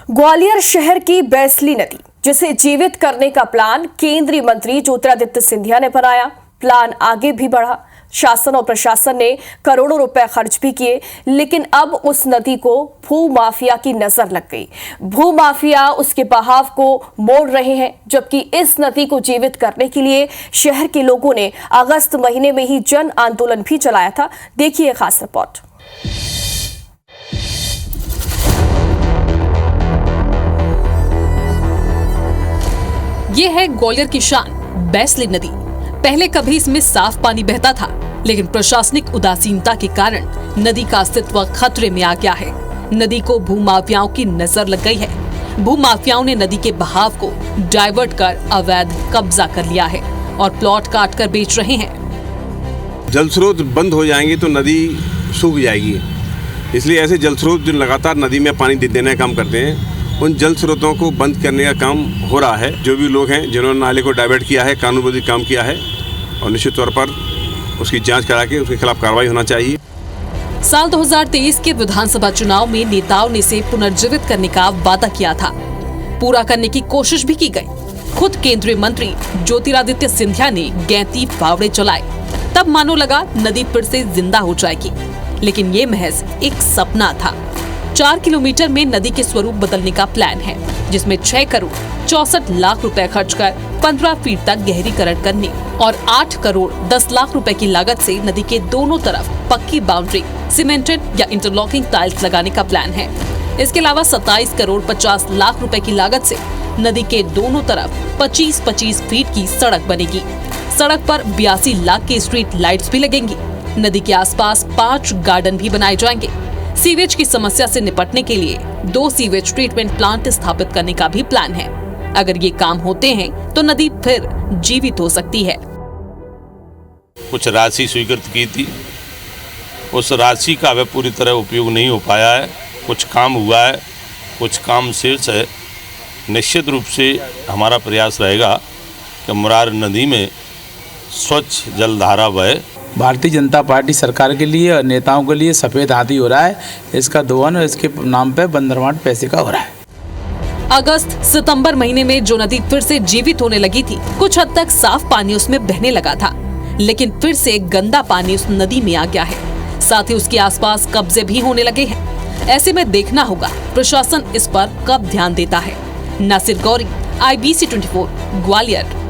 ग्वालियर शहर की बैसली नदी, जिसे जीवित करने का प्लान केंद्रीय मंत्री ज्योतिरादित्य सिंधिया ने बनाया। प्लान आगे भी बढ़ा। शासन और प्रशासन ने करोड़ों रुपए खर्च भी किए, लेकिन अब उस नदी को भूमाफिया की नजर लग गई। भूमाफिया उसके बहाव को मोड़ रहे हैं, जबकि इस नदी को जीवित करने के लिए शहर के लोगों ने अगस्त महीने में ही जन आंदोलन भी चलाया था। देखिए खास रिपोर्ट। ये है ग्वालियर की शान बैसली नदी। पहले कभी इसमें साफ पानी बहता था, लेकिन प्रशासनिक उदासीनता के कारण नदी का अस्तित्व खतरे में आ गया है। नदी को भूमाफियाओं की नजर लग गई है। भूमाफियाओं ने नदी के बहाव को डाइवर्ट कर अवैध कब्जा कर लिया है और प्लॉट काट कर बेच रहे हैं। जल स्रोत बंद हो जाएंगे तो नदी सूख जाएगी, इसलिए ऐसे जल स्रोत जो लगातार नदी में पानी देने का काम करते हैं, उन जल स्रोतों को बंद करने का काम हो रहा है। जो भी लोग हैं जिन्होंने नाले को डाइवर्ट किया है, कानूनबद्ध काम किया है, और निश्चित तौर पर उसकी जांच करा के उसके खिलाफ कार्रवाई होना चाहिए। साल 2023 के विधानसभा चुनाव में नेताओं ने इसे पुनर्जीवित करने का वादा किया था। पूरा करने की कोशिश भी की गई। खुद केंद्रीय मंत्री ज्योतिरादित्य सिंधिया ने गैंती फावड़े चलाए, तब मानो लगा नदी फिर से जिंदा हो जाएगी, लेकिन ये महज एक सपना था। 4 किलोमीटर में नदी के स्वरूप बदलने का प्लान है, जिसमें 6 करोड़ 64 लाख रुपए खर्च कर 15 फीट तक गहरीकरण करने और 8 करोड़ 10 लाख रुपए की लागत से नदी के दोनों तरफ पक्की बाउंड्री, सीमेंटेड या इंटरलॉकिंग टाइल्स लगाने का प्लान है। इसके अलावा 27 करोड़ 50 लाख रुपए की लागत से नदी के दोनों तरफ 25-25 फीट की सड़क बनेगी। सड़क पर 82 लाख की स्ट्रीट लाइट्स भी लगेंगी। नदी के आसपास 5 गार्डन भी बनाए जाएंगे। सीवेज की समस्या से निपटने के लिए 2 सीवेज ट्रीटमेंट प्लांट स्थापित करने का भी प्लान है। अगर ये काम होते हैं तो नदी फिर जीवित हो सकती है। कुछ राशि स्वीकृत की थी, उस राशि का वह पूरी तरह उपयोग नहीं हो पाया है। कुछ काम हुआ है, कुछ काम शेष है। निश्चित रूप से हमारा प्रयास रहेगा कि मुरार नदी में स्वच्छ जलधारा बहे। भारतीय जनता पार्टी सरकार के लिए और नेताओं के लिए सफेद हाथी हो रहा है। इसका दोहन इसके नाम पे बंदरवाट पैसे का हो रहा है। अगस्त सितंबर महीने में जो नदी फिर से जीवित होने लगी थी, कुछ हद तक साफ पानी उसमें बहने लगा था, लेकिन फिर से गंदा पानी उस नदी में आ गया है। साथ ही उसके आसपास कब्जे भी होने लगे हैं। ऐसे में देखना होगा प्रशासन इस पर कब ध्यान देता है। नासिर गौरी, IBC 24, ग्वालियर।